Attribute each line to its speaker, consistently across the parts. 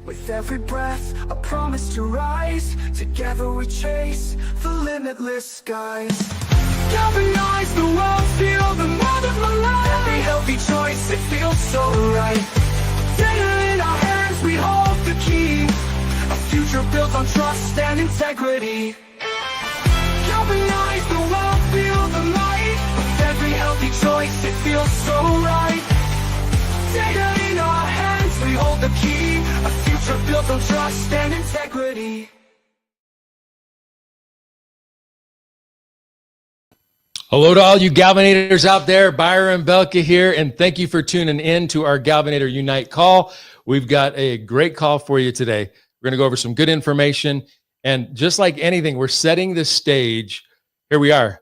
Speaker 1: With every breath, a promise to rise. Together we chase the limitless skies. Galvanize the world, feel the mud of my life. Every healthy choice, it feels so right. Data in our hands, we hold the key. A future built on trust and integrity. Galvanize the world, feel the light. With every healthy choice, it feels so right. Data in our hands, we hold the key. A future built on trust and integrity.
Speaker 2: Hello to all you Galvanators out there. Byron Belka here, and thank you for tuning in to our Galvanator Unite call. We've got a great call for you today. We're going to go over some good information, and just like anything, we're setting the stage. Here we are.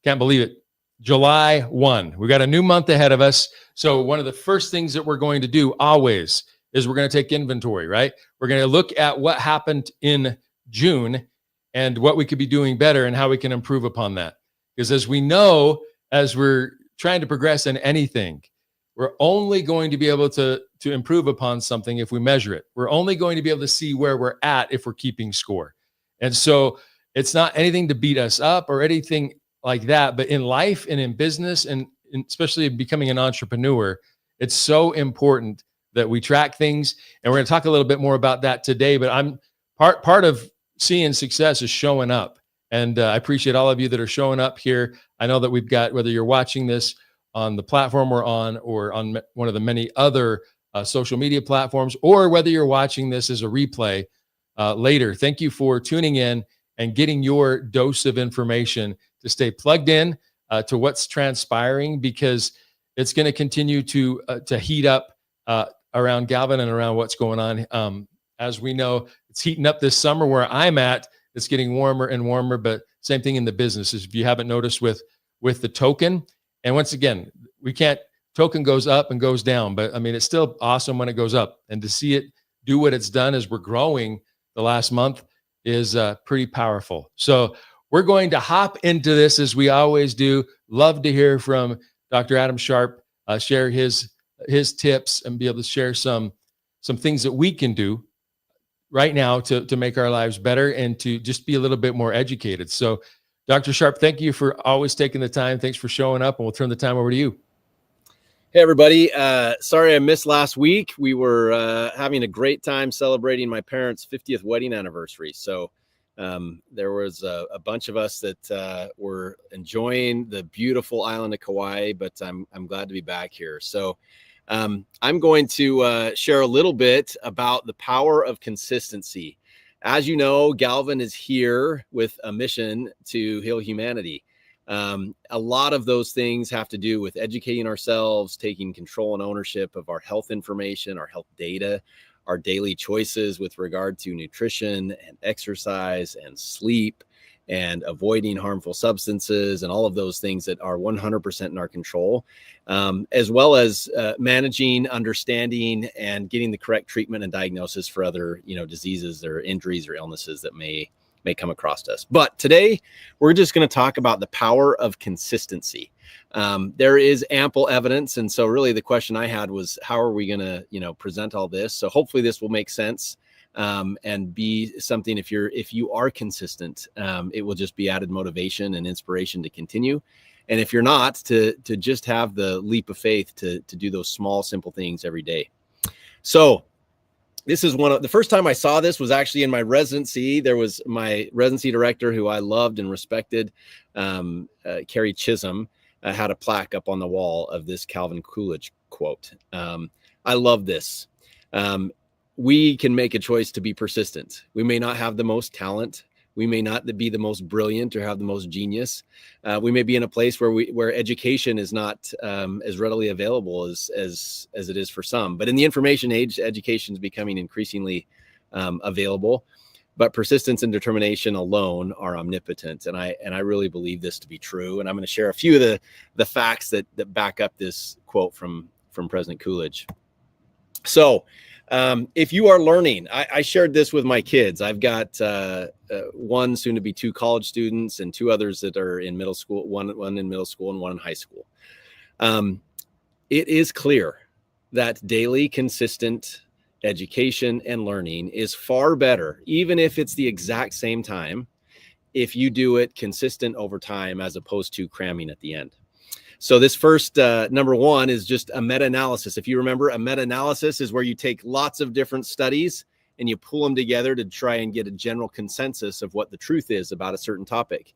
Speaker 2: Can't believe it. July 1. We got a new month ahead of us. So one of the first things that we're going to do always is we're going to take inventory, right? We're going to look at what happened in June and what we could be doing better and how we can improve upon that. Because as we know, as we're trying to progress in anything, we're only going to be able to improve upon something if we measure it. We're only going to be able to see where we're at if we're keeping score. And so it's not anything to beat us up or anything like that. But in life and in business, and especially becoming an entrepreneur, it's so important that we track things. And we're going to talk a little bit more about that today. But I'm part of seeing success is showing up. And I appreciate all of you that are showing up here. I know that we've got, whether you're watching this on the platform we're on or on one of the many other social media platforms, or whether you're watching this as a replay later, thank you for tuning in and getting your dose of information to stay plugged in to what's transpiring, because it's going to continue to heat up around Galvan and around what's going on. As we know, it's heating up this summer where I'm at. It's getting warmer and warmer, but same thing in the businesses. If you haven't noticed with the token, and once again, token goes up and goes down, but I mean, it's still awesome when it goes up, and to see it do what it's done as we're growing the last month is pretty powerful. So we're going to hop into this as we always do. Love to hear from Dr. Adam Sharp, share his tips and be able to share some things that we can do right now to make our lives better and to just be a little bit more educated. So Dr. Sharp, thank you for always taking the time. Thanks for showing up, and we'll turn the time over to you.
Speaker 3: Hey, everybody. Sorry I missed last week. We were having a great time celebrating my parents' 50th wedding anniversary. So there was a bunch of us that were enjoying the beautiful island of Kauai, but I'm glad to be back here. So I'm going to share a little bit about the power of consistency. As you know, Galvan is here with a mission to heal humanity. A lot of those things have to do with educating ourselves, taking control and ownership of our health information, our health data, our daily choices with regard to nutrition and exercise and sleep, and avoiding harmful substances and all of those things that are 100% in our control, as well as managing, understanding, and getting the correct treatment and diagnosis for other, diseases or injuries or illnesses that may come across us. But today we're just going to talk about the power of consistency. There is ample evidence. And so really the question I had was, how are we going to, present all this? So hopefully this will make sense. And be something, if you are consistent, it will just be added motivation and inspiration to continue. And if you're not, to just have the leap of faith to do those small, simple things every day. So this is the first time I saw this was actually in my residency. There was my residency director, who I loved and respected, Carrie Chisholm, had a plaque up on the wall of this Calvin Coolidge quote. I love this. We can make a choice to be persistent. We may not have the most talent. We may not be the most brilliant or have the most genius. We may be in a place where education is not as readily available as it is for some. But in the information age, education is becoming increasingly available. But persistence and determination alone are omnipotent, and I really believe this to be true. And I'm going to share a few of the facts that back up this quote from President Coolidge. So, if you are learning, I shared this with my kids. I've got one soon to be 2 college students and 2 others that are in middle school, one in middle school and one in high school. It is clear that daily, consistent education and learning is far better, even if it's the exact same time, if you do it consistent over time as opposed to cramming at the end. So this first number one is just a meta-analysis. If you remember, a meta-analysis is where you take lots of different studies and you pull them together to try and get a general consensus of what the truth is about a certain topic.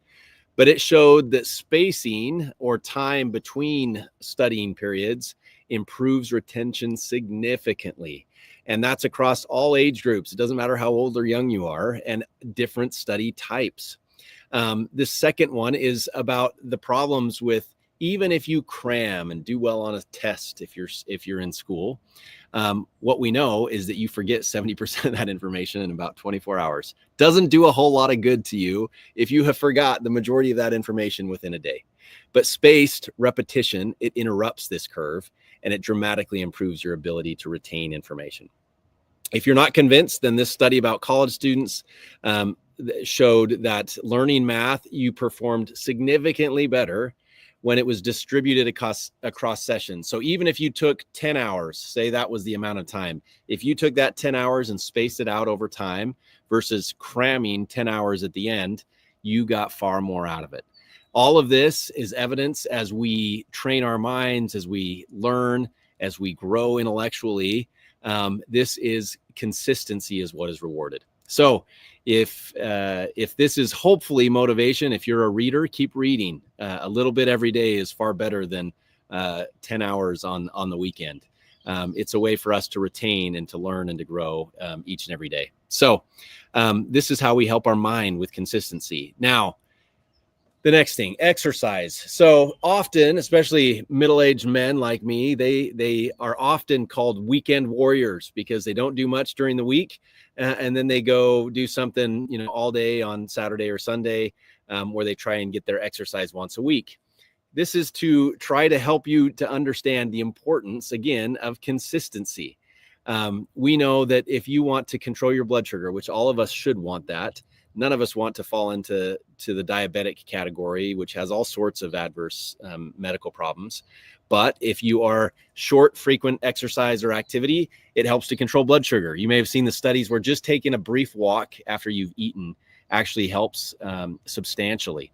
Speaker 3: But it showed that spacing or time between studying periods improves retention significantly. And that's across all age groups. It doesn't matter how old or young you are, and different study types. The second one is about the problems with, even if you cram and do well on a test, if you're in school, what we know is that you forget 70% of that information in about 24 hours. Doesn't do a whole lot of good to you if you have forgot the majority of that information within a day. But spaced repetition, it interrupts this curve and it dramatically improves your ability to retain information. If you're not convinced, then this study about college students showed that learning math, you performed significantly better when it was distributed across sessions. So even if you took 10 hours, say that was the amount of time, if you took that 10 hours and spaced it out over time versus cramming 10 hours at the end, you got far more out of it. All of this is evidence as we train our minds, as we learn, as we grow intellectually. This is consistency is what is rewarded. So if this is hopefully motivation, if you're a reader, keep reading. A little bit every day is far better than 10 hours on the weekend. It's a way for us to retain and to learn and to grow each and every day. So this is how we help our mind with consistency. Now, the next thing, exercise. So often, especially middle-aged men like me, they are often called weekend warriors because they don't do much during the week. And then they go do something, all day on Saturday or Sunday, where they try and get their exercise once a week. This is to try to help you to understand the importance, again, of consistency. We know that if you want to control your blood sugar, which all of us should want that, none of us want to fall into the diabetic category, which has all sorts of adverse medical problems. But if you are short, frequent exercise or activity, it helps to control blood sugar. You may have seen the studies where just taking a brief walk after you've eaten actually helps substantially.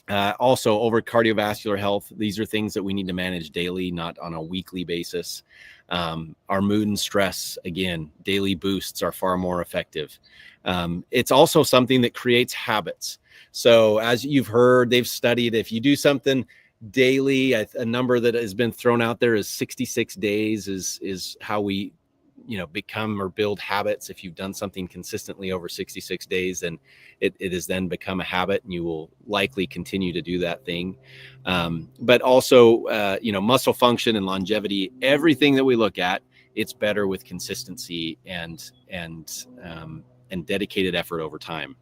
Speaker 3: Also, over cardiovascular health, these are things that we need to manage daily, not on a weekly basis. Our mood and stress, again, daily boosts are far more effective. It's also something that creates habits. So as you've heard, they've studied, if you do something daily, a number that has been thrown out there is 66 days is how we become or build habits. If you've done something consistently over 66 days, then it has then become a habit and you will likely continue to do that thing. But also, muscle function and longevity, everything that we look at, it's better with consistency and dedicated effort over time.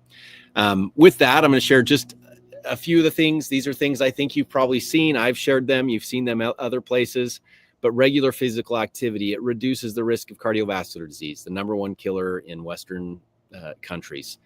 Speaker 3: With that, I'm going to share just a few of the things. These are things I think you've probably seen. I've shared them. You've seen them other places. But regular physical activity, it reduces the risk of cardiovascular disease, the number one killer in Western countries.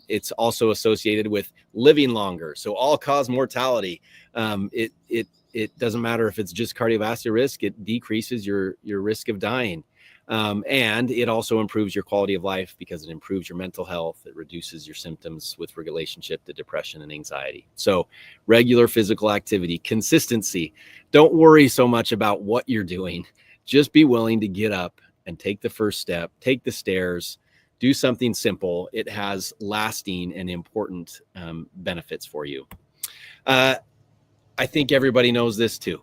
Speaker 3: It's also associated with living longer. So all-cause mortality. It doesn't matter if it's just cardiovascular risk. It decreases your risk of dying. And it also improves your quality of life because it improves your mental health. It reduces your symptoms with relationship to depression and anxiety. So regular physical activity, consistency. Don't worry so much about what you're doing. Just be willing to get up and take the first step, take the stairs, do something simple. It has lasting and important benefits for you. I think everybody knows this too.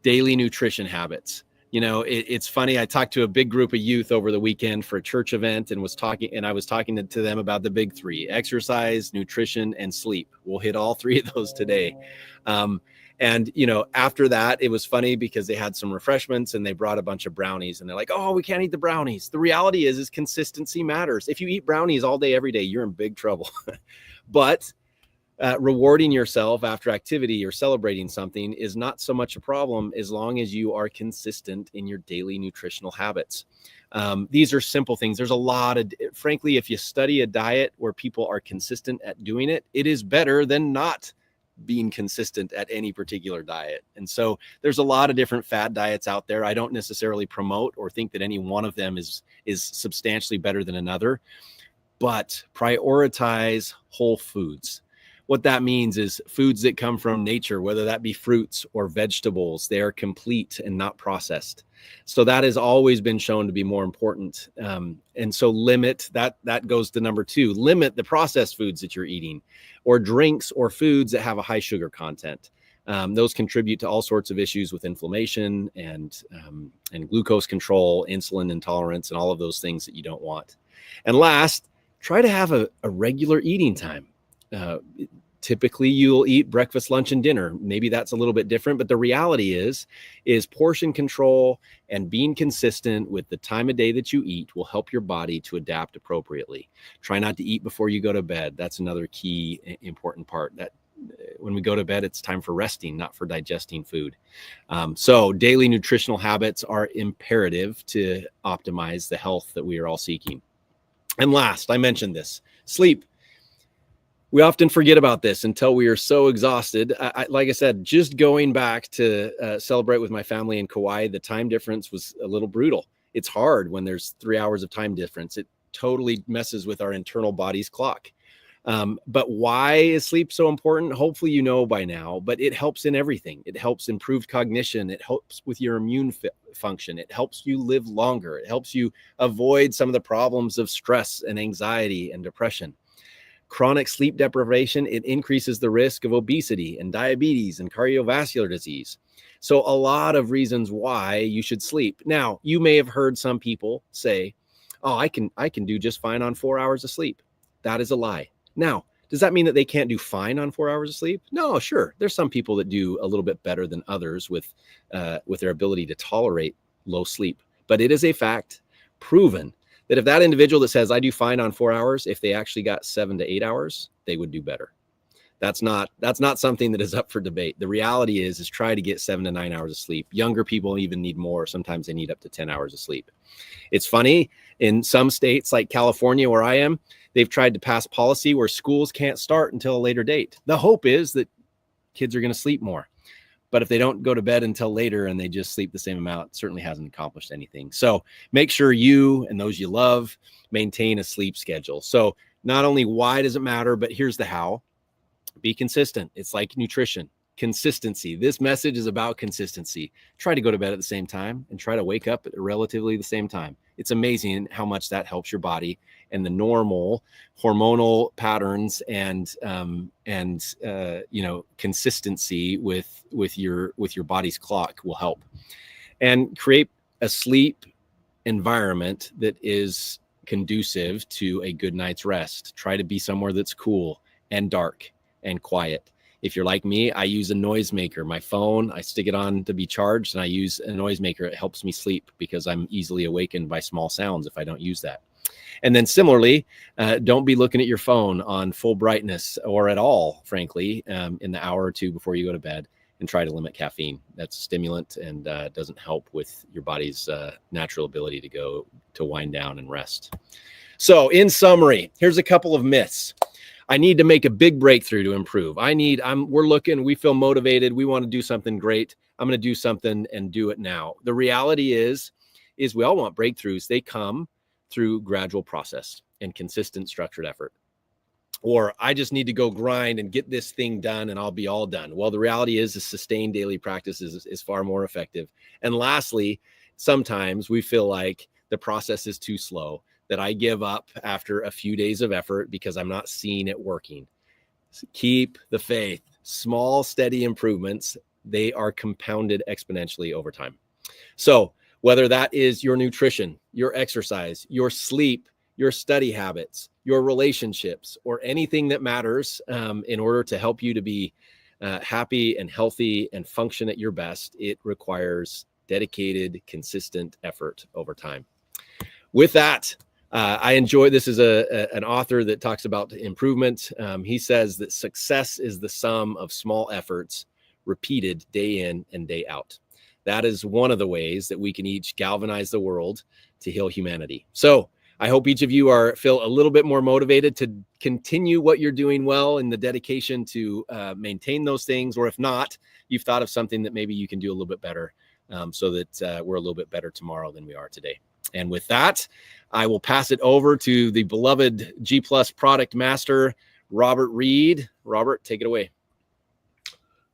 Speaker 3: Daily nutrition habits. It's funny. I talked to a big group of youth over the weekend for a church event and I was talking to them about the big three: exercise, nutrition, and sleep. We'll hit all three of those today. And after that, it was funny because they had some refreshments and they brought a bunch of brownies and they're like, oh, we can't eat the brownies. The reality is consistency matters. If you eat brownies all day, every day, you're in big trouble. But rewarding yourself after activity or celebrating something is not so much a problem as long as you are consistent in your daily nutritional habits. These are simple things. There's a lot of, frankly, if you study a diet where people are consistent at doing it, it is better than not being consistent at any particular diet. And so there's a lot of different fad diets out there. I don't necessarily promote or think that any one of them is substantially better than another, but prioritize whole foods. What that means is foods that come from nature, whether that be fruits or vegetables, they are complete and not processed. So that has always been shown to be more important. And so limit that goes to number 2, limit the processed foods that you're eating, or drinks or foods that have a high sugar content. Those contribute to all sorts of issues with inflammation and glucose control, insulin intolerance, and all of those things that you don't want. And last, try to have a regular eating time. Typically you'll eat breakfast, lunch, and dinner. Maybe that's a little bit different, but the reality is portion control and being consistent with the time of day that you eat will help your body to adapt appropriately. Try not to eat before you go to bed. That's another key important part, that when we go to bed, it's time for resting, not for digesting food. So daily nutritional habits are imperative to optimize the health that we are all seeking. And last, I mentioned this, sleep. We often forget about this until we are so exhausted. Like I said, just going back to celebrate with my family in Kauai, the time difference was a little brutal. It's hard when there's 3 hours of time difference. It totally messes with our internal body's clock. But why is sleep so important? Hopefully you know by now, but it helps in everything. It helps improve cognition. It helps with your immune function. It helps you live longer. It helps you avoid some of the problems of stress and anxiety and depression. Chronic sleep deprivation, it increases the risk of obesity and diabetes and cardiovascular disease. So a lot of reasons why you should sleep. Now, you may have heard some people say, oh, I can do just fine on 4 hours of sleep. That is a lie. Now, does that mean that they can't do fine on 4 hours of sleep? No, sure. There's some people that do a little bit better than others with their ability to tolerate low sleep. But it is a fact, proven, that if that individual that says I do fine on 4 hours, if they actually got 7 to 8 hours, they would do better. That's not something that is up for debate. The reality is try to get 7 to 9 hours of sleep. Younger people even need more. Sometimes they need up to 10 hours of sleep. It's funny, in some states like California, where I am, they've tried to pass policy where schools can't start until a later date. The hope is that kids are going to sleep more. But if they don't go to bed until later and they just sleep the same amount, it certainly hasn't accomplished anything. So make sure you and those you love maintain a sleep schedule. So not only why does it matter, but here's the how. Be consistent. It's like nutrition. Consistency. This message is about consistency. Try to go to bed at the same time and try to wake up at relatively the same time. It's amazing how much that helps your body, and the normal hormonal patterns and consistency with your body's clock will help. And create a sleep environment that is conducive to a good night's rest. Try to be somewhere that's cool and dark and quiet. If you're like me, I use a noisemaker. My phone, I stick it on to be charged, and I use a noisemaker. It helps me sleep because I'm easily awakened by small sounds if I don't use that. And then similarly, don't be looking at your phone on full brightness or at all, frankly, in the hour or two before you go to bed, and try to limit caffeine. That's a stimulant and doesn't help with your body's natural ability to wind down and rest. So in summary, here's a couple of myths. I need to make a big breakthrough to improve. We feel motivated. We want to do something great. I'm going to do something and do it now. The reality is we all want breakthroughs. They come through gradual process and consistent structured effort. Or I just need to go grind and get this thing done and I'll be all done. Well, the reality is a sustained daily practice is far more effective. And lastly, sometimes we feel like the process is too slow, that I give up after a few days of effort because I'm not seeing it working. So keep the faith. Small, steady improvements, they are compounded exponentially over time. So whether that is your nutrition, your exercise, your sleep, your study habits, your relationships, or anything that matters in order to help you to be happy and healthy and function at your best, it requires dedicated, consistent effort over time. With that, I enjoy, this is an author that talks about improvement. He says that success is the sum of small efforts repeated day in and day out. That is one of the ways that we can each galvanize the world to heal humanity. So I hope each of you feel a little bit more motivated to continue what you're doing well in the dedication to maintain those things. Or if not, you've thought of something that maybe you can do a little bit better, so that we're a little bit better tomorrow than we are today. And with that, I will pass it over to the beloved G Plus product master, Robert Reed. Robert, take it away.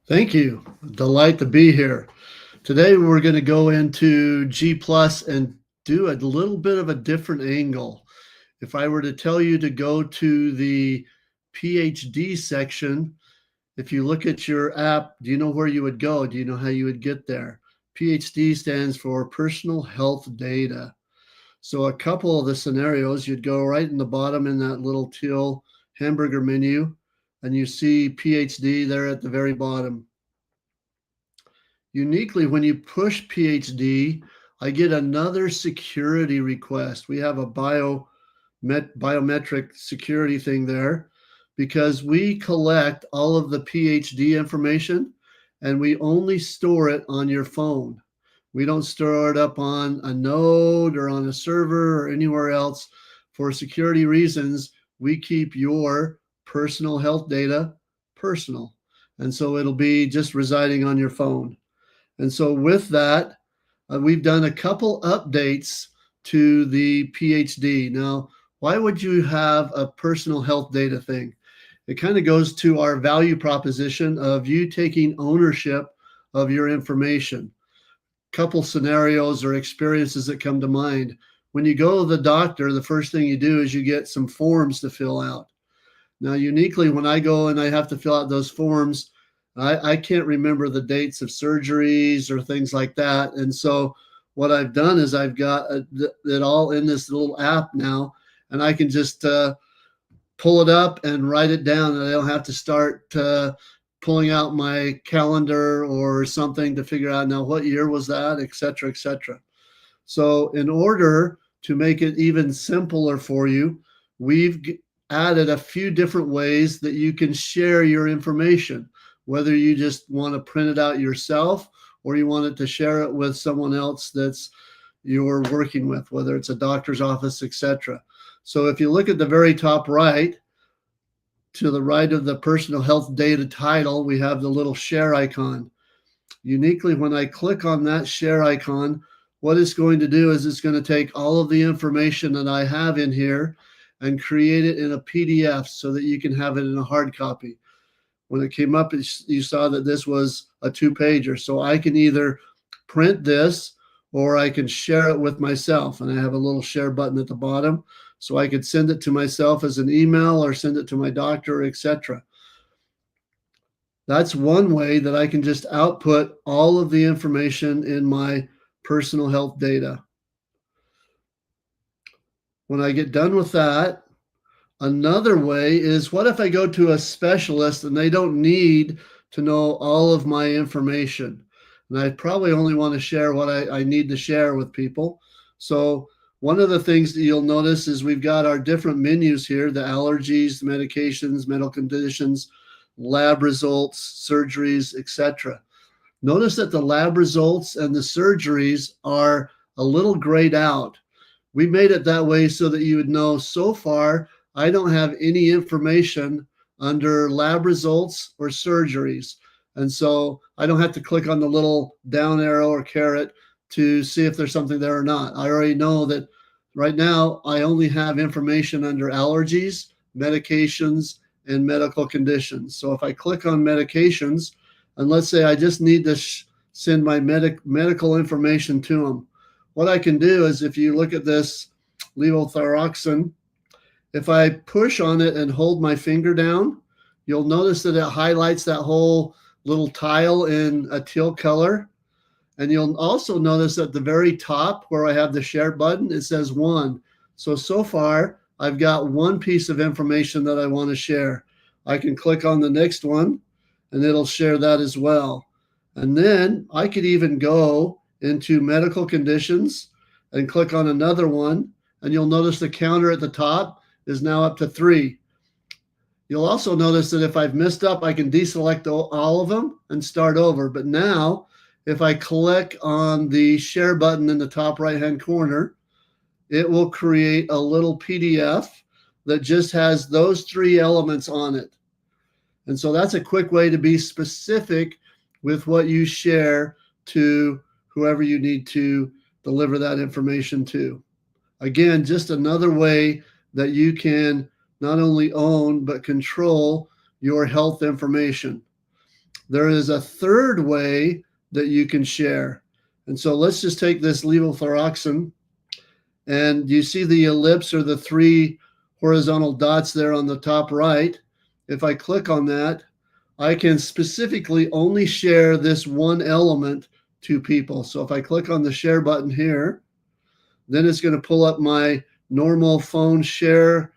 Speaker 4: Thank you. Delight to be here. Today, we're going to go into G Plus and do a little bit of a different angle. If I were to tell you to go to the PhD section, if you look at your app, do you know where you would go? Do you know how you would get there? PhD stands for Personal Health Data. So a couple of the scenarios, you'd go right in the bottom in that little teal hamburger menu, and you see PhD there at the very bottom. Uniquely, when you push PhD, I get another security request. We have a biometric security thing there because we collect all of the PhD information and we only store it on your phone. We don't store it up on a node or on a server or anywhere else. For security reasons, we keep your personal health data personal. And so it'll be just residing on your phone. And so with that, we've done a couple updates to the PhD. Now, why would you have a personal health data thing? It kind of goes to our value proposition of you taking ownership of your information. Couple scenarios or experiences that come to mind. When you go to the doctor, the first thing you do is you get some forms to fill out. Now, uniquely, when I go and I have to fill out those forms, I can't remember the dates of surgeries or things like that. And so what I've done is I've got it all in this little app now, and I can just pull it up and write it down, and I don't have to start pulling out my calendar or something to figure out now what year was that, et cetera, et cetera. So in order to make it even simpler for you, we've added a few different ways that you can share your information, whether you just want to print it out yourself or you want it to share it with someone else that's you're working with, whether it's a doctor's office, et cetera. So if you look at the very top right, to the right of the personal health data title, we have the little share icon. Uniquely, when I click on that share icon, what it's going to do is it's going to take all of the information that I have in here and create it in a PDF so that you can have it in a hard copy. When it came up, you saw that this was a 2-pager. So I can either print this or I can share it with myself. And I have a little share button at the bottom. So I could send it to myself as an email or send it to my doctor, etc. That's one way that I can just output all of the information in my personal health data. When I get done with that, another way is, what if I go to a specialist and they don't need to know all of my information? And I probably only want to share what I need to share with people. So one of the things that you'll notice is we've got our different menus here, the allergies, the medications, medical conditions, lab results, surgeries, etc. Notice that the lab results and the surgeries are a little grayed out. We made it that way so that you would know, so far, I don't have any information under lab results or surgeries. And so I don't have to click on the little down arrow or caret to see if there's something there or not. I already know that right now I only have information under allergies, medications, and medical conditions. So if I click on medications, and let's say I just need to send my medical information to them, what I can do is, if you look at this levothyroxine, if I push on it and hold my finger down, you'll notice that it highlights that whole little tile in a teal color. And you'll also notice at the very top where I have the share button, it says 1. So far, I've got one piece of information that I want to share. I can click on the next one and it'll share that as well. And then I could even go into medical conditions and click on another one. And you'll notice the counter at the top is now up to 3. You'll also notice that if I've messed up, I can deselect all of them and start over. But now, if I click on the share button in the top right-hand corner, it will create a little PDF that just has those 3 elements on it. And so that's a quick way to be specific with what you share to whoever you need to deliver that information to. Again, just another way that you can not only own, but control your health information. There is a third way that you can share. And so let's just take this levothyroxine, and you see the ellipse or the 3 horizontal dots there on the top right. If I click on that, I can specifically only share this one element to people. So if I click on the share button here, then it's going to pull up my normal phone share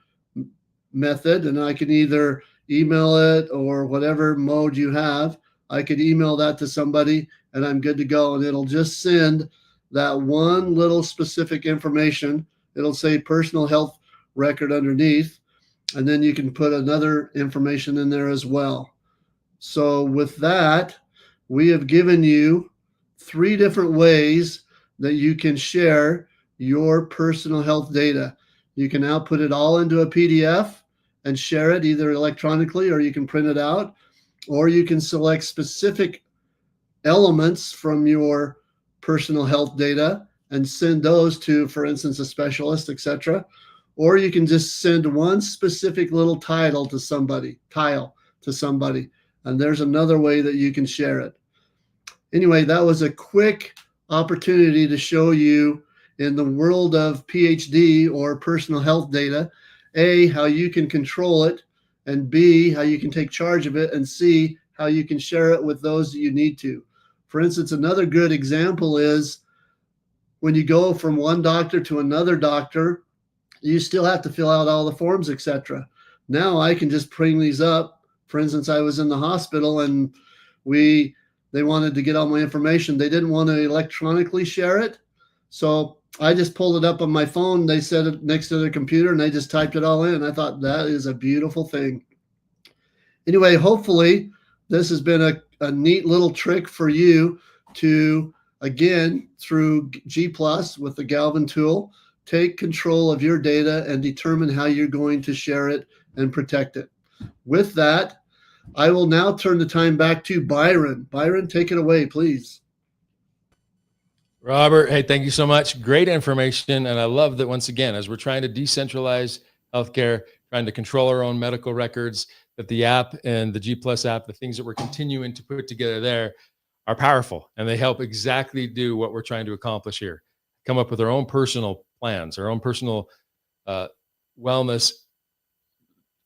Speaker 4: method, and I can either email it or whatever mode you have. I could email that to somebody and I'm good to go. And it'll just send that one little specific information. It'll say personal health record underneath, and then you can put another information in there as well. So with that, we have given you 3 different ways that you can share your personal health data. You can now put it all into a PDF and share it either electronically, or you can print it out, or you can select specific elements from your personal health data and send those to, for instance, a specialist, etc. Or you can just send one specific little tile to somebody. And there's another way that you can share it. Anyway, that was a quick opportunity to show you, in the world of PhD or personal health data, A, how you can control it, and B, how you can take charge of it, and C, how you can share it with those that you need to. For instance, another good example is when you go from one doctor to another doctor, you still have to fill out all the forms, etc. Now I can just bring these up. For instance, I was in the hospital and they wanted to get all my information. They didn't want to electronically share it. So I just pulled it up on my phone. They set it next to their computer and they just typed it all in. I thought that is a beautiful thing. Anyway, hopefully this has been a neat little trick for you to, again, through G+ with the Galvan tool, take control of your data and determine how you're going to share it and protect it. With that, I will now turn the time back to Byron. Byron, take it away, please.
Speaker 2: Robert, hey, thank you so much. Great information. And I love that, once again, as we're trying to decentralize healthcare, trying to control our own medical records, that the app and the G+ app, the things that we're continuing to put together there, are powerful. And they help exactly do what we're trying to accomplish here. Come up with our own personal plans, our own personal wellness,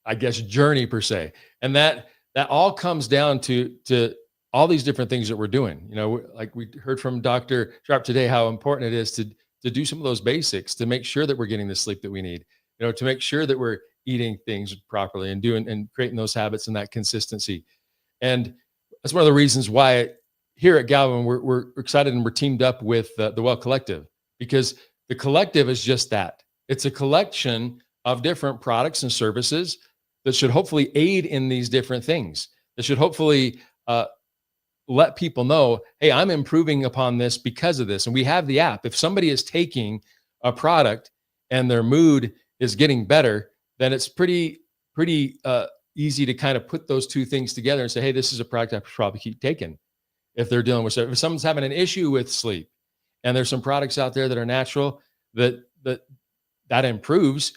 Speaker 2: I guess, journey per se. And that all comes down to all these different things that we're doing. You know, like we heard from Dr. Sharp today, how important it is to do some of those basics, to make sure that we're getting the sleep that we need, you know, to make sure that we're eating things properly and doing and creating those habits and that consistency. And that's one of the reasons why here at Galvan, we're excited and we're teamed up with the Well Collective, because the collective is just that. It's a collection of different products and services that should hopefully aid in these different things. That should hopefully let people know, hey, I'm improving upon this because of this. And we have the app. If somebody is taking a product and their mood is getting better, then it's pretty easy to kind of put those two things together and say, hey, this is a product I should probably keep taking. If they're dealing with, if someone's having an issue with sleep, and there's some products out there that are natural that improves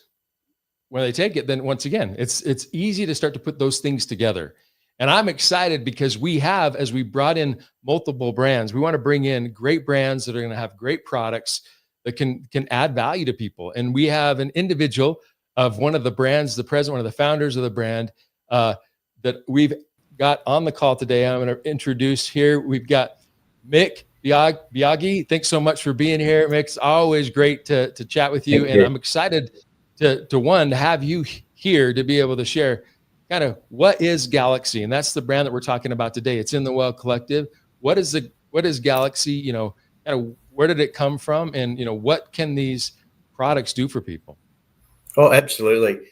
Speaker 2: when they take it, then once again, it's easy to start to put those things together. And I'm excited because we have, as we brought in multiple brands, we want to bring in great brands that are going to have great products that can add value to people. And we have an individual of one of the brands, the president, one of the founders of the brand, that we've got on the call today. I'm going to introduce here. We've got Mick Biaggi. Thanks so much for being here, Mick. It's always great to chat with you. And I'm excited to have you here to be able to share kind of what is Galaxy. And that's the brand that we're talking about today. It's in the Well Collective. What is Galaxy? You know, kind of where did it come from? And, you know, what can these products do for people?
Speaker 5: Oh, absolutely.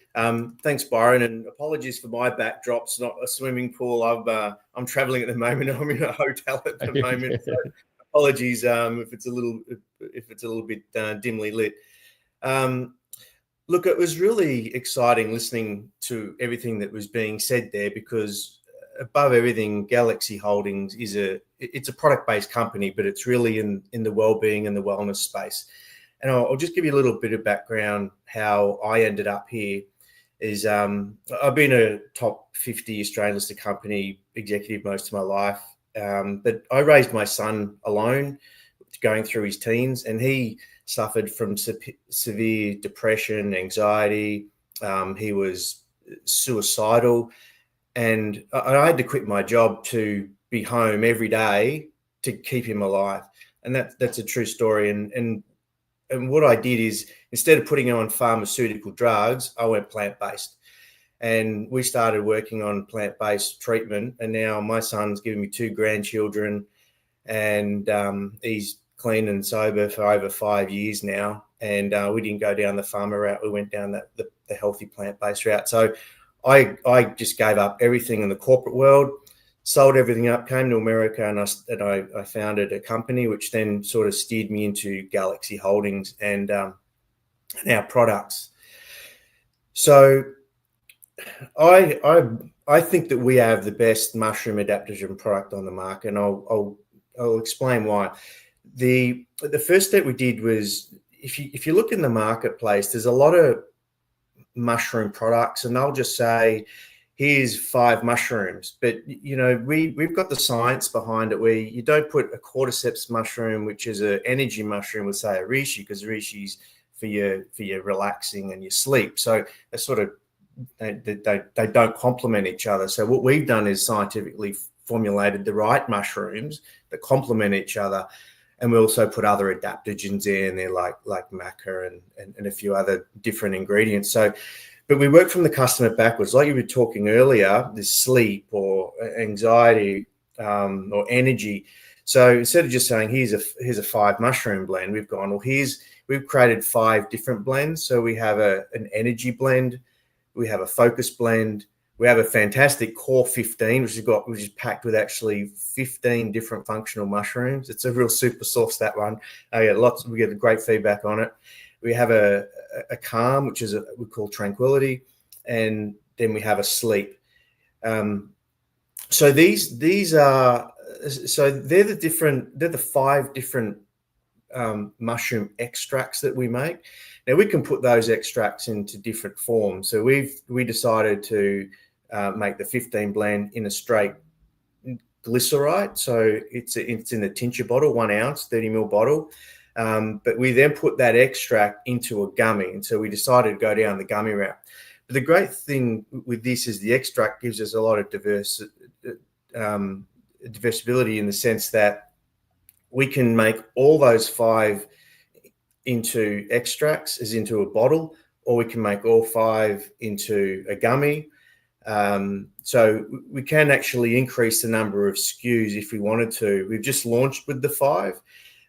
Speaker 5: Thanks, Byron, and apologies for my backdrop. It's not a swimming pool. I'm traveling at the moment. I'm in a hotel at the moment. So apologies if it's a little bit dimly lit. Look, it was really exciting listening to everything that was being said there, because above everything, Galaxy Holdings it's a product-based company, but it's really in the well-being and the wellness space. And I'll just give you a little bit of background how I ended up here. Is I've been a top 50 Australian listed company executive most of my life, but I raised my son alone, going through his teens, and he suffered from severe depression, anxiety. He was suicidal, and I had to quit my job to be home every day to keep him alive. And that's a true story. And what I did is, instead of putting him on pharmaceutical drugs, I went plant-based. And we started working on plant-based treatment. And now my son's given me 2 grandchildren, and he's clean and sober for over 5 years now. And we didn't go down the pharma route. We went down the healthy plant-based route. So I just gave up everything in the corporate world, sold everything up, came to America, and I founded a company, which then sort of steered me into Galaxy Holdings and our products. So I think that we have the best mushroom adaptogen product on the market, and I'll explain why. The first step we did was, if you look in the marketplace, there's a lot of mushroom products, and they'll just say, here's 5 mushrooms. But, you know, we've got the science behind it, where you don't put a cordyceps mushroom, which is an energy mushroom, with, say, a reishi, because reishi's for your relaxing and your sleep. So they sort of, they don't complement each other. So what we've done is scientifically formulated the right mushrooms that complement each other. And we also put other adaptogens in there, like maca and a few other different ingredients. So, but we work from the customer backwards. Like you were talking earlier, this sleep or anxiety or energy. So instead of just saying, here's a 5 mushroom blend, we've gone, well, we've created 5 different blends. So we have an energy blend, we have a focus blend, we have a fantastic core 15, which is packed with actually 15 different functional mushrooms. It's a real super sauce, that one. We get great feedback on it. We have a calm, which is we call tranquility, and then we have a sleep. So these are, so they're the 5 different mushroom extracts that we make. Now we can put those extracts into different forms. So we decided to make the 15 blend in a straight glycerite. So it's in a tincture bottle, 1 ounce, 30 ml bottle. But we then put that extract into a gummy. And so we decided to go down the gummy route. But the great thing with this is the extract gives us a lot of diversibility, in the sense that we can make all those 5 into extracts, as into a bottle, or we can make all 5 into a gummy. So we can actually increase the number of SKUs if we wanted to. We've just launched with the 5.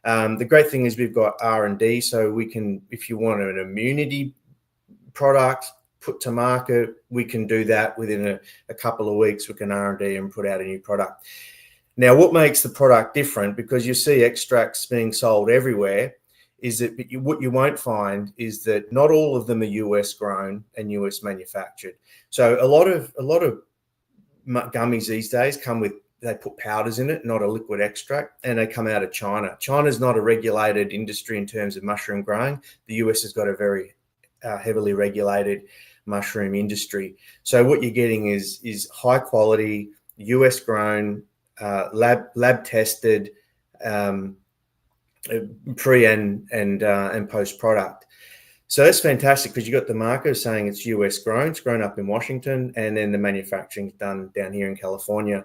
Speaker 5: The great thing is we've got R&D, so we can, if you want an immunity product put to market, we can do that within a couple of weeks. We can R&D and put out a new product. Now, what makes the product different, because you see extracts being sold everywhere, is that what you won't find is that not all of them are US grown and US manufactured. So a lot of gummies these days they put powders in it, not a liquid extract, and they come out of China. China's not a regulated industry in terms of mushroom growing. The US has got a very heavily regulated mushroom industry. So what you're getting is high quality, US grown, lab tested, pre and post product. So that's fantastic, because you got the marker saying it's US grown, it's grown up in Washington, and then the manufacturing's done down here in California.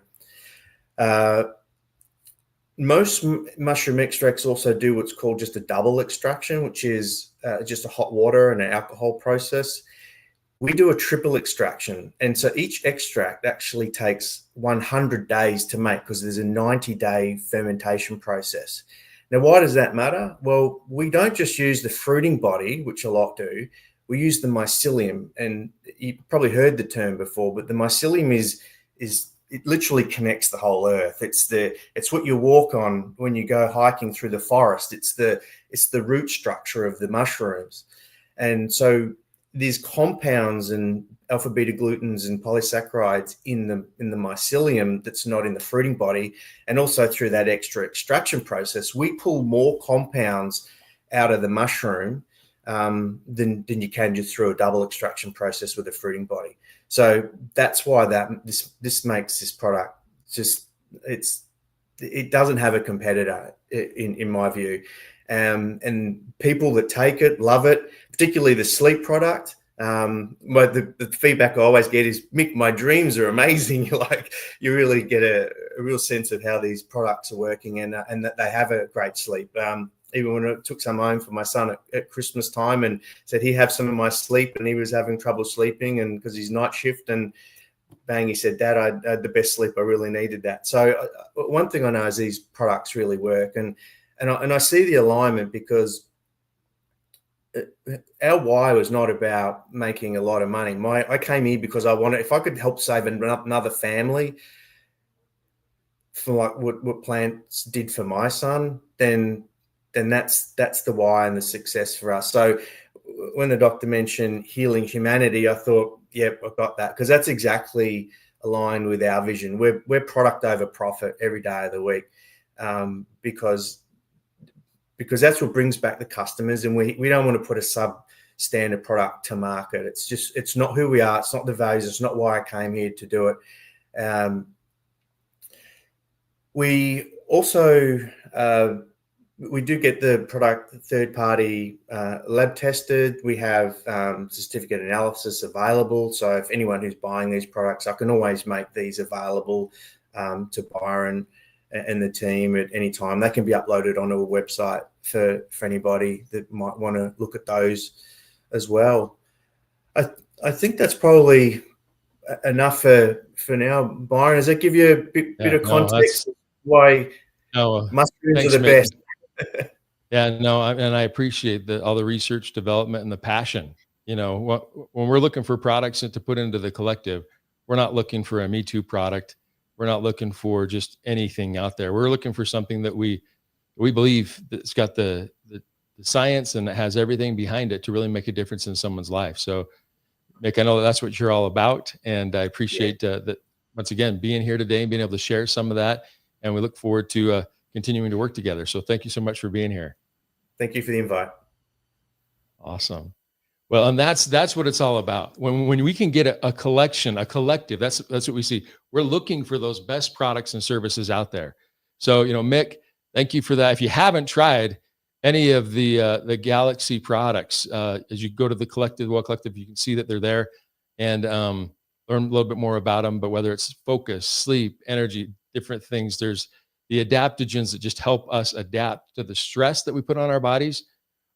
Speaker 5: Most mushroom extracts also do what's called just a double extraction, which is just a hot water and an alcohol process. We do a triple extraction. And so each extract actually takes 100 days to make, because there's a 90-day fermentation process. Now, why does that matter? Well, we don't just use the fruiting body, which a lot do. We use the mycelium, and you probably heard the term before, but the mycelium is it literally connects the whole earth. It's what you walk on when you go hiking through the forest. It's the root structure of the mushrooms. And so these compounds and alpha beta glutens and polysaccharides in the mycelium that's not in the fruiting body, and also through that extra extraction process, we pull more compounds out of the mushroom than you can just through a double extraction process with a fruiting body. So that's why this makes this product just, it doesn't have a competitor in my view. And people that take it love it, particularly the sleep product. The feedback I always get is, Mick, my dreams are amazing. You really get a real sense of how these products are working, and that they have a great sleep. Even when I took some home for my son at Christmas time and said he have some of my sleep, and he was having trouble sleeping, and because he's night shift, and bang, he said, Dad, I had the best sleep. I really needed that. So one thing I know is these products really work, and I see the alignment, because our why was not about making a lot of money. I came here because I wanted, if I could help save another family for like what plants did for my son, then that's the why and the success for us. So when the doctor mentioned healing humanity, I thought, yep, I've got that, because that's exactly aligned with our vision. We're product over profit every day of the week, because that's what brings back the customers, and we don't want to put a substandard product to market. It's not who we are. It's not the values. It's not why I came here to do it. We also we do get the product third-party lab tested. We have certificate analysis available. So if anyone who's buying these products, I can always make these available to Byron and the team at any time. They can be uploaded onto a website for anybody that might want to look at those as well. I think that's probably enough for now. Byron, does that give you a bit of context why mushrooms are the best?
Speaker 2: Yeah, no, and I appreciate all the research, development, and the passion. When we're looking for products to put into the collective, we're not looking for a Me Too product. We're not looking for just anything out there. We're looking for something that we believe that's got the science and that has everything behind it to really make a difference in someone's life. So, Mick, I know that's what you're all about, and I appreciate that once again being here today and being able to share some of that. And we look forward to continuing to work together. So, thank you so much for being here.
Speaker 5: Thank you for the invite.
Speaker 2: Awesome. Well, and that's what it's all about. When we can get a collection, a collective, that's what we see. We're looking for those best products and services out there. So, Mick, thank you for that. If you haven't tried any of the Galaxy products, as you go to the Collective, you can see that they're there, and learn a little bit more about them. But whether it's focus, sleep, energy, different things, there's the adaptogens that just help us adapt to the stress that we put on our bodies,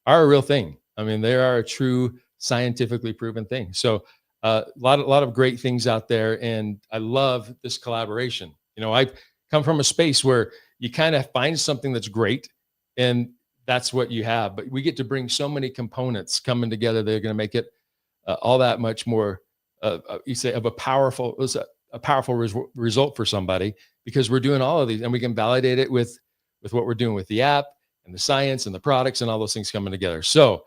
Speaker 2: are a real thing. I mean, they are a true scientifically proven thing. So a lot of great things out there. And I love this collaboration. I've come from a space where you kind of find something that's great, and that's what you have. But we get to bring so many components coming together. They're going to make it all that much more, you say, of a powerful result for somebody, because we're doing all of these, and we can validate it with what we're doing with the app and the science and the products and all those things coming together. So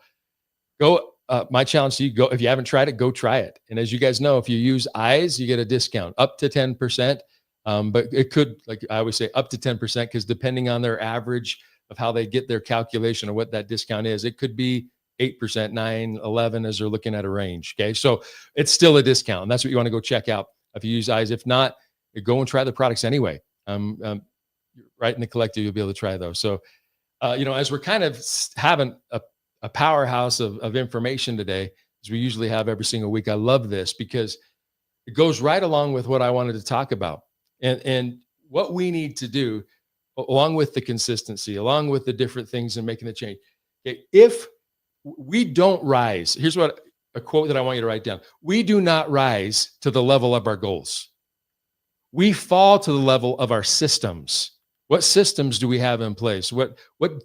Speaker 2: go, my challenge to you, go, if you haven't tried it, go try it. And as you guys know, if you use eyes, you get a discount up to 10%. But it could, like I always say, up to 10%, because depending on their average of how they get their calculation of what that discount is, it could be 8%, 9, 11, as they're looking at a range. Okay. So it's still a discount, and that's what you want to go check out if you use eyes. If not, go and try the products anyway. Right in the collective, you'll be able to try those. So, as we're kind of having a powerhouse of information today, as we usually have every single week, I love this because it goes right along with what I wanted to talk about, and what we need to do, along with the consistency, along with the different things and making the change. Okay, if we don't rise, here's what a quote that I want you to write down: we do not rise to the level of our goals. We fall to the level of our systems. What systems do we have in place? What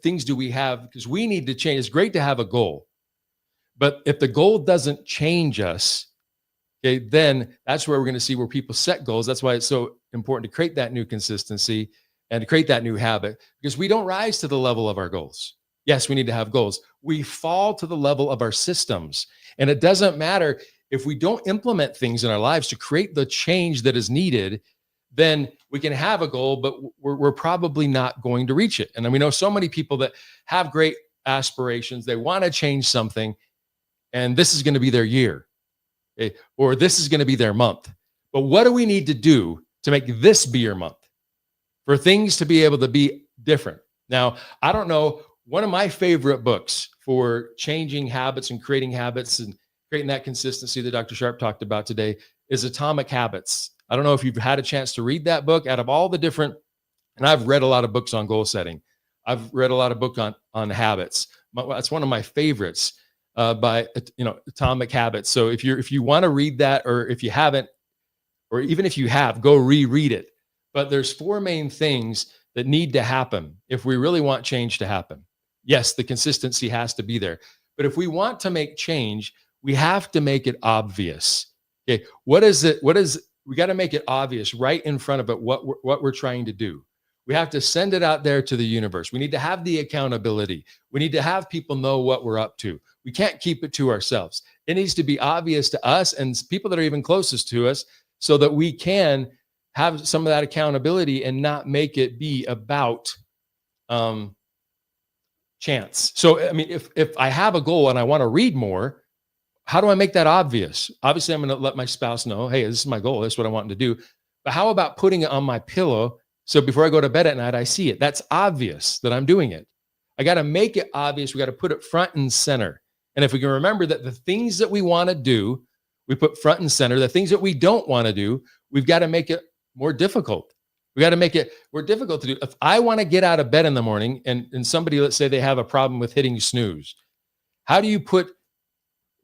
Speaker 2: things do we have? Because we need to change. It's great to have a goal, but if the goal doesn't change us, okay, then that's where we're going to see where people set goals. That's why it's so important to create that new consistency and to create that new habit, because we don't rise to the level of our goals. Yes, we need to have goals. We fall to the level of our systems. And it doesn't matter if we don't implement things in our lives to create the change that is needed, then we can have a goal, but we're probably not going to reach it. And we know so many people that have great aspirations. They want to change something, and this is going to be their year, okay? Or this is going to be their month. But what do we need to do to make this be your month? For things to be able to be different. Now, I don't know, one of my favorite books for changing habits and creating that consistency that Dr. Sharp talked about today is Atomic Habits. I don't know if you've had a chance to read that book. Out of all the different, and I've read a lot of books on goal setting. I've read a lot of books on habits. That's one of my favorites by Atomic Habits. So if you want to read that, or if you haven't, or even if you have, go reread it. But there's 4 main things that need to happen if we really want change to happen. Yes, the consistency has to be there. But if we want to make change, we have to make it obvious. Okay, we got to make it obvious right in front of it what we're trying to do. We have to send it out there to the universe. We need to have the accountability. We need to have people know what we're up to. We can't keep it to ourselves. It needs to be obvious to us and people that are even closest to us, so that we can have some of that accountability and not make it be about chance. So, I mean, if I have a goal and I want to read more, how do I make that obvious? Obviously, I'm going to let my spouse know, hey, this is my goal. This is what I want to do. But how about putting it on my pillow so before I go to bed at night, I see it? That's obvious that I'm doing it. I got to make it obvious. We got to put it front and center. And if we can remember that the things that we want to do, we put front and center. The things that we don't want to do, we've got to make it more difficult. We got to make it more difficult to do. If I want to get out of bed in the morning and somebody, let's say they have a problem with hitting snooze, how do you put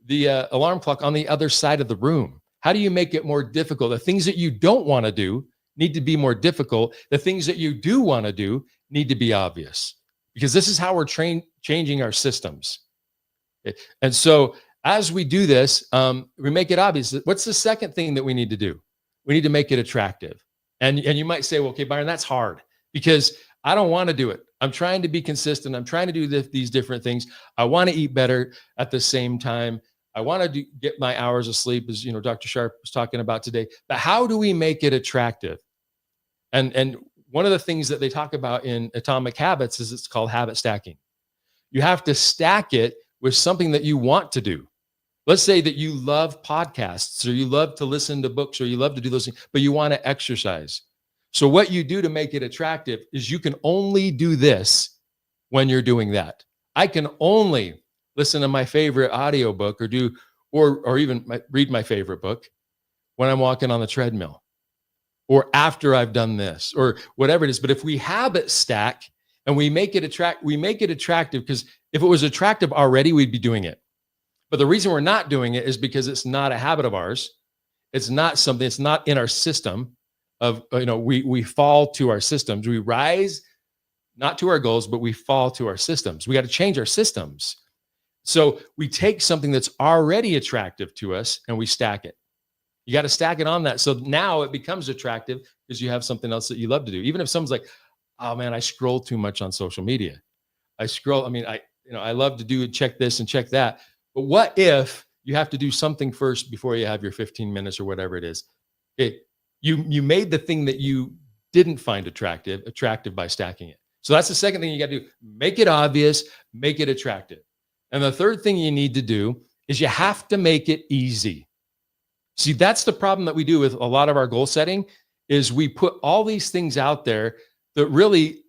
Speaker 2: the alarm clock on the other side of the room? How do you make it more difficult? The things that you don't want to do need to be more difficult. The things that you do want to do need to be obvious, because this is how we're changing our systems. Okay? And so as we do this, we make it obvious. What's the second thing that we need to do? We need to make it attractive. And you might say, well, okay, Byron, that's hard because I don't want to do it. I'm trying to be consistent. I'm trying to do these different things. I want to eat better at the same time. I want to get my hours of sleep, as Dr. Sharp was talking about today. But how do we make it attractive? And one of the things that they talk about in Atomic Habits is it's called habit stacking. You have to stack it with something that you want to do. Let's say that you love podcasts, or you love to listen to books, or you love to do those things, but you want to exercise. So what you do to make it attractive is you can only do this when you're doing that. I can only listen to my favorite audiobook or even read my favorite book when I'm walking on the treadmill, or after I've done this, or whatever it is. But if we habit stack and we make it attractive, because if it was attractive already, we'd be doing it. But the reason we're not doing it is because it's not a habit of ours. It's not something, it's not in our system of, we fall to our systems. We rise not to our goals, but we fall to our systems. We got to change our systems. So we take something that's already attractive to us and we stack it. You got to stack it on that. So now it becomes attractive because you have something else that you love to do. Even if someone's like, oh man, I scroll too much on social media. I love to check this and check that. But what if you have to do something first before you have your 15 minutes or whatever it is? You made the thing that you didn't find attractive by stacking it. So that's the second thing you got to do. Make it obvious, make it attractive. And the third thing you need to do is you have to make it easy. See, that's the problem that we do with a lot of our goal setting is we put all these things out there that really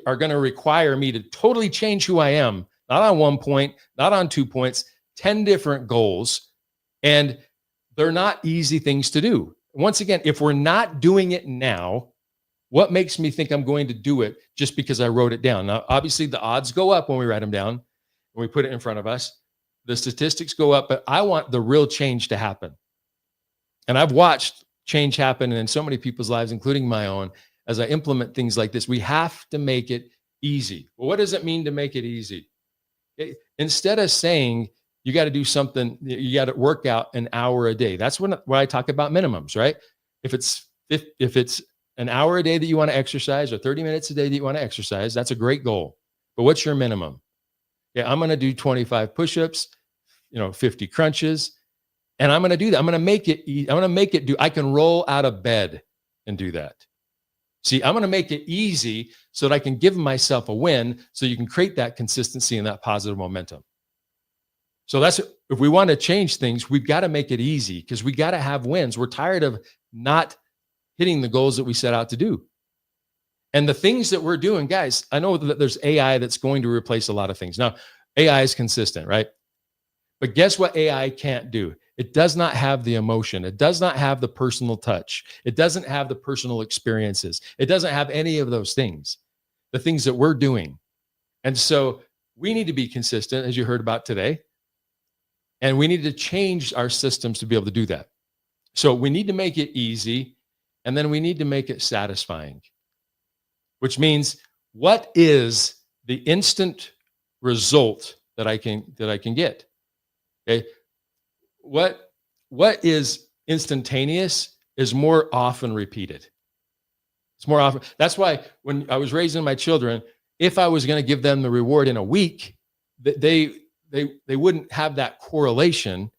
Speaker 2: are going to require me to totally change who I am. Not on 1 point, not on 2 points, 10 different goals. And they're not easy things to do. Once again, if we're not doing it now, what makes me think I'm going to do it just because I wrote it down? Now, obviously, the odds go up when we write them down, when we put it in front of us. The statistics go up, but I want the real change to happen. And I've watched change happen in so many people's lives, including my own, as I implement things like this. We have to make it easy. Well, what does it mean to make it easy? Instead of saying you got to do something, you got to work out an hour a day. That's where I talk about minimums, right? If it's an hour a day that you want to exercise, or 30 minutes a day that you want to exercise, that's a great goal. but what's your minimum? Yeah, I'm going to do 25 push-ups, 50 crunches, and I'm going to do that. I'm going to make it. I'm going to make it do. I can roll out of bed and do that. See, I'm going to make it easy so that I can give myself a win, so you can create that consistency and that positive momentum. So that's, if we want to change things, we've got to make it easy, because we got to have wins. We're tired of not hitting the goals that we set out to do. And the things that we're doing, guys, I know that there's AI that's going to replace a lot of things. Now, AI is consistent, right? But guess what AI can't do? It does not have the emotion. It does not have the personal touch. It doesn't have the personal experiences. It doesn't have any of those things, the things that we're doing. And so we need to be consistent, as you heard about today. And we need to change our systems to be able to do that. So we need to make it easy, and then we need to make it satisfying, which means, what is the instant result that I can get? Okay. What is instantaneous is more often repeated. It's more often. That's why when I was raising my children, if I was going to give them the reward in a week, they wouldn't have that correlation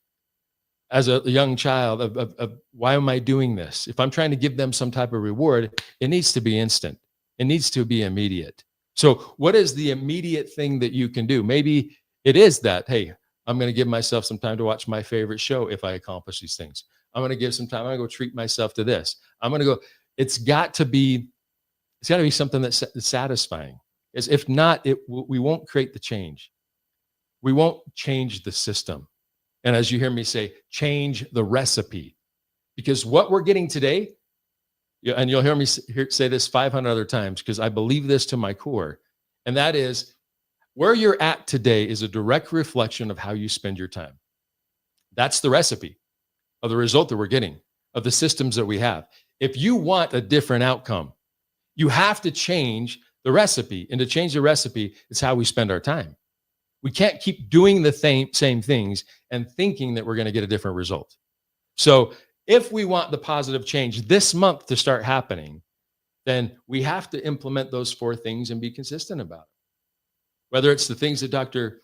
Speaker 2: as a young child of why am I doing this? If I'm trying to give them some type of reward, it needs to be instant. It needs to be immediate. So what is the immediate thing that you can do? Maybe it is that, hey, I'm going to give myself some time to watch my favorite show if I accomplish these things. I'm going to give some time. I'm going to go treat myself to this. I'm going to go. It's got to be something that's satisfying. As if not, we won't create the change. We won't change the system. And as you hear me say, change the recipe. Because what we're getting today, and you'll hear me say this 500 other times, because I believe this to my core, and that is, where you're at today is a direct reflection of how you spend your time. That's the recipe of the result that we're getting, of the systems that we have. If you want a different outcome, you have to change the recipe. And to change the recipe is how we spend our time. We can't keep doing the same things and thinking that we're going to get a different result. So if we want the positive change this month to start happening, then we have to implement those 4 things and be consistent about it. Whether it's the things that Dr.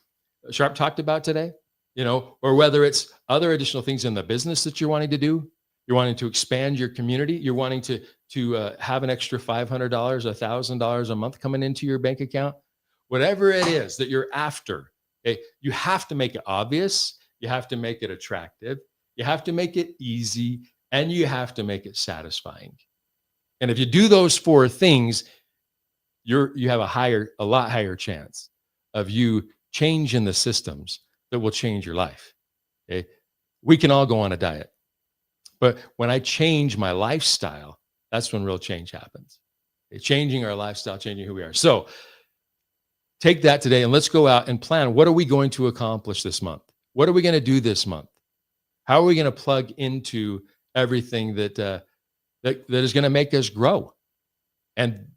Speaker 2: Sharp talked about today, or whether it's other additional things in the business that you're wanting to do, you're wanting to expand your community, you're wanting to have an extra $500, $1,000 a month coming into your bank account, whatever it is that you're after, okay, you have to make it obvious, you have to make it attractive, you have to make it easy, and you have to make it satisfying. And if you do those 4 things, you have a lot higher chance of you changing the systems that will change your life. Okay. We can all go on a diet, but when I change my lifestyle, that's when real change happens. Okay. Changing our lifestyle, changing who we are. So take that today and let's go out and plan. What are we going to accomplish this month? What are we going to do this month? How are we going to plug into everything that is going to make us grow? And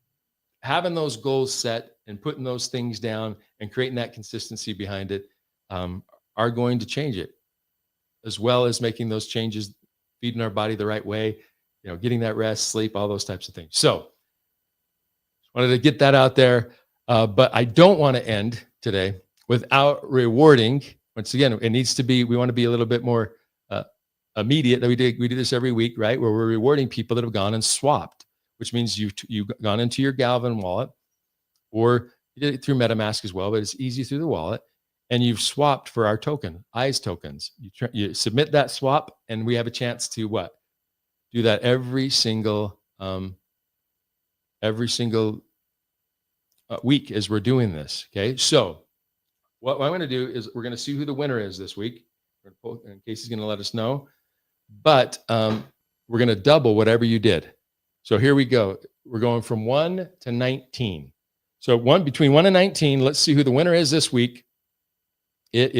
Speaker 2: having those goals set and putting those things down and creating that consistency behind it are going to change it, as well as making those changes, feeding our body the right way, getting that rest, sleep, all those types of things. So wanted to get that out there, but I don't want to end today without rewarding. Once again, it needs to be, we want to be a little bit more immediate. We do this every week, right? Where we're rewarding people that have gone and swapped, which means you've gone into your Galvan wallet, or you did it through MetaMask as well, but it's easy through the wallet, and you've swapped for our token, EYES tokens. You submit that swap, and we have a chance to what? Do that every single week as we're doing this. Okay, so what I'm going to do is we're going to see who the winner is this week, in case he's going to let us know. But we're going to double whatever you did. So here we go. We're going from 1 to 19. So between 1 and 19, let's see who the winner is this week. It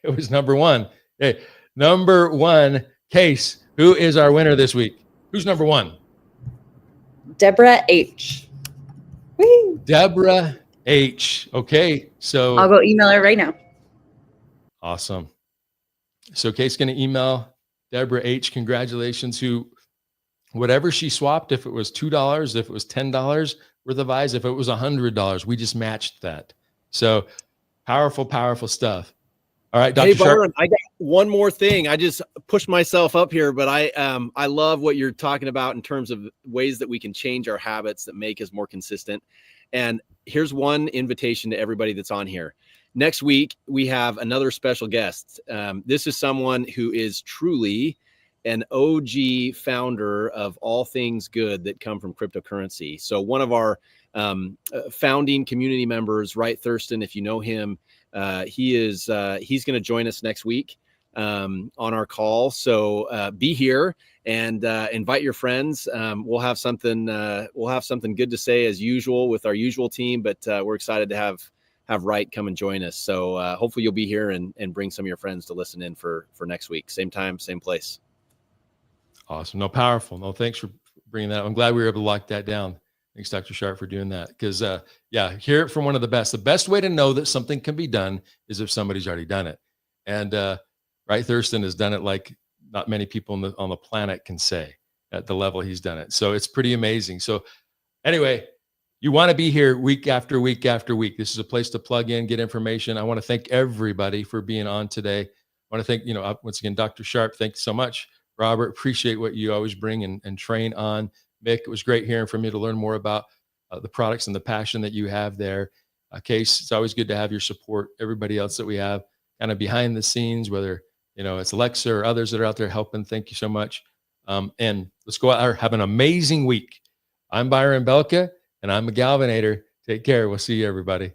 Speaker 2: was number 1. Hey, number 1, Case. Who is our winner this week? Who's number 1?
Speaker 6: Deborah H. Woo.
Speaker 2: Deborah H. Okay, so
Speaker 6: I'll go email her right now.
Speaker 2: Awesome. So Kate's going to email Deborah H. Congratulations. Whatever she swapped, if it was $2, if it was $10, worth of eyes. If it was $100, we just matched that. So powerful stuff. All right, Dr.
Speaker 3: Hey,
Speaker 2: Sharp.
Speaker 3: Byron, I got one more thing. I just pushed myself up here, but I love what you're talking about in terms of ways that we can change our habits that make us more consistent. And here's one invitation to everybody that's on here. Next week, we have another special guest. This is someone who is truly an OG founder of all things good that come from cryptocurrency. So one of our founding community members, Wright Thurston, if you know him, he's going to join us next week on our call. So be here and invite your friends. We'll have something good to say as usual with our usual team, but we're excited to have Wright come and join us. So hopefully you'll be here and bring some of your friends to listen in for next week. Same time, same place.
Speaker 2: Awesome. No, powerful. No, thanks for bringing that up. I'm glad we were able to lock that down. Thanks, Dr. Sharp, for doing that. Because, yeah, hear it from one of the best. The best way to know that something can be done is if somebody's already done it. And Wright Thurston has done it like not many people on the planet can say at the level he's done it. So it's pretty amazing. So anyway, you want to be here week after week after week. This is a place to plug in, get information. I want to thank everybody for being on today. I want to thank, once again, Dr. Sharp. Thank you so much. Robert, appreciate what you always bring and train on. Mick, it was great hearing from you to learn more about the products and the passion that you have there. Case, it's always good to have your support. Everybody else that we have kind of behind the scenes, whether, it's Alexa or others that are out there helping. Thank you so much. And let's go out there. Have an amazing week. I'm Byron Belka, and I'm a Galvanator. Take care. We'll see you, everybody.